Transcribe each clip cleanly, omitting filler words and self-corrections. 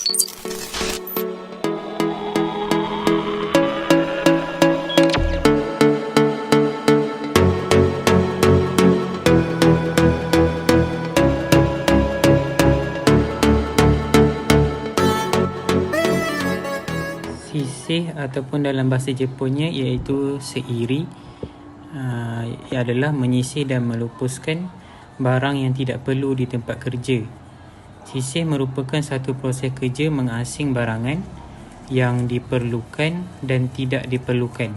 Sisih ataupun dalam bahasa Jepunnya iaitu seiri adalah menyisih dan melupuskan barang yang tidak perlu di tempat kerja. Sisih merupakan satu proses kerja mengasing barangan yang diperlukan dan tidak diperlukan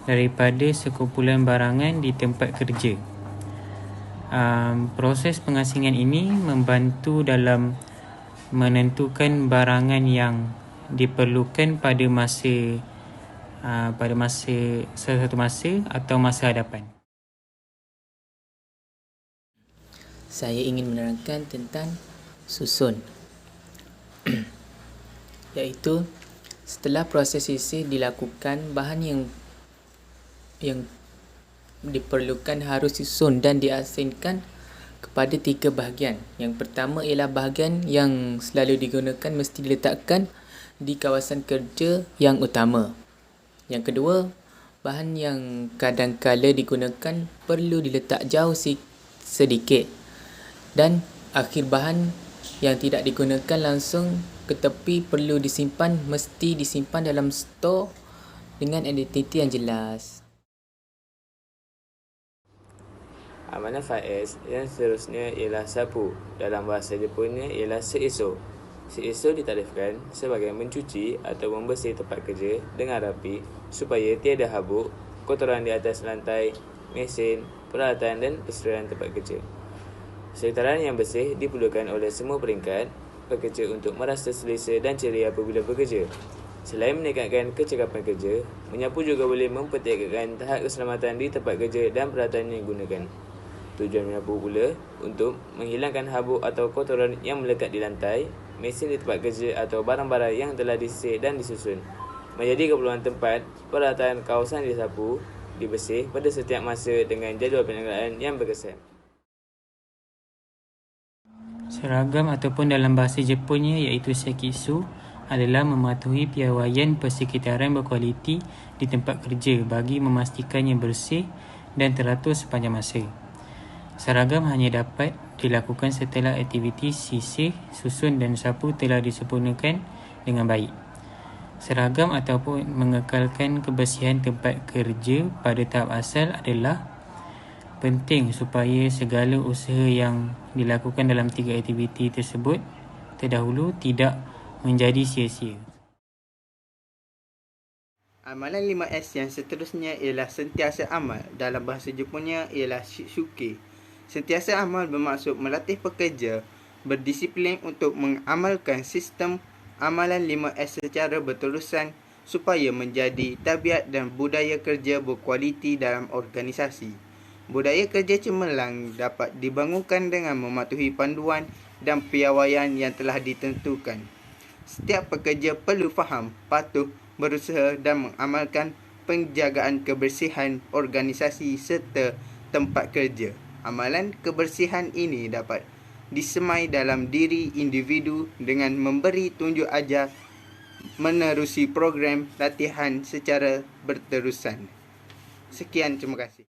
daripada sekumpulan barangan di tempat kerja. Proses pengasingan ini membantu dalam menentukan barangan yang diperlukan pada sesuatu masa atau masa hadapan. Saya ingin menerangkan tentang susun iaitu setelah proses sisih dilakukan, bahan yang diperlukan harus disusun dan diasingkan kepada 3 bahagian. Yang pertama ialah bahagian yang selalu digunakan mesti diletakkan di kawasan kerja yang utama. Yang kedua, bahan yang kadang-kala digunakan perlu diletak jauh sedikit. Dan akhir, bahan yang tidak digunakan langsung ke tepi perlu disimpan, mesti disimpan dalam stor dengan identiti yang jelas. Amalan Faiz yang seterusnya ialah sapu. Dalam bahasa Jepunnya ialah seiso. Seiso ditarifkan sebagai mencuci atau membersih tempat kerja dengan rapi supaya tiada habuk, kotoran di atas lantai, mesin, peralatan dan persediaan tempat kerja. Sekitaran yang bersih diperlukan oleh semua peringkat pekerja untuk merasa selesa dan ceria apabila bekerja. Selain meningkatkan kecekapan kerja, menyapu juga boleh mempertingkatkan tahap keselamatan di tempat kerja dan peralatan yang digunakan. Tujuan menyapu pula untuk menghilangkan habuk atau kotoran yang melekat di lantai, mesin di tempat kerja atau barang-barang yang telah disisir dan disusun. Menjadi keperluan tempat, peralatan kawasan disapu, dibersih pada setiap masa dengan jadual penyelenggaraan yang berkesan. Seragam ataupun dalam bahasa Jepunnya iaitu sekitsu adalah mematuhi piawaian persekitaran berkualiti di tempat kerja bagi memastikannya bersih dan teratur sepanjang masa. Seragam hanya dapat dilakukan setelah aktiviti sisih, susun dan sapu telah disempurnakan dengan baik. Seragam ataupun mengekalkan kebersihan tempat kerja pada tahap asal adalah penting supaya segala usaha yang dilakukan dalam 3 aktiviti tersebut terdahulu tidak menjadi sia-sia. Amalan 5S yang seterusnya ialah sentiasa amal. Dalam bahasa Jepunnya ialah shitsuke. Sentiasa amal bermaksud melatih pekerja berdisiplin untuk mengamalkan sistem amalan 5S secara berterusan supaya menjadi tabiat dan budaya kerja berkualiti dalam organisasi. Budaya kerja cemerlang dapat dibangunkan dengan mematuhi panduan dan piawaian yang telah ditentukan. Setiap pekerja perlu faham, patuh, berusaha dan mengamalkan penjagaan kebersihan organisasi serta tempat kerja. Amalan kebersihan ini dapat disemai dalam diri individu dengan memberi tunjuk ajar menerusi program latihan secara berterusan. Sekian, terima kasih.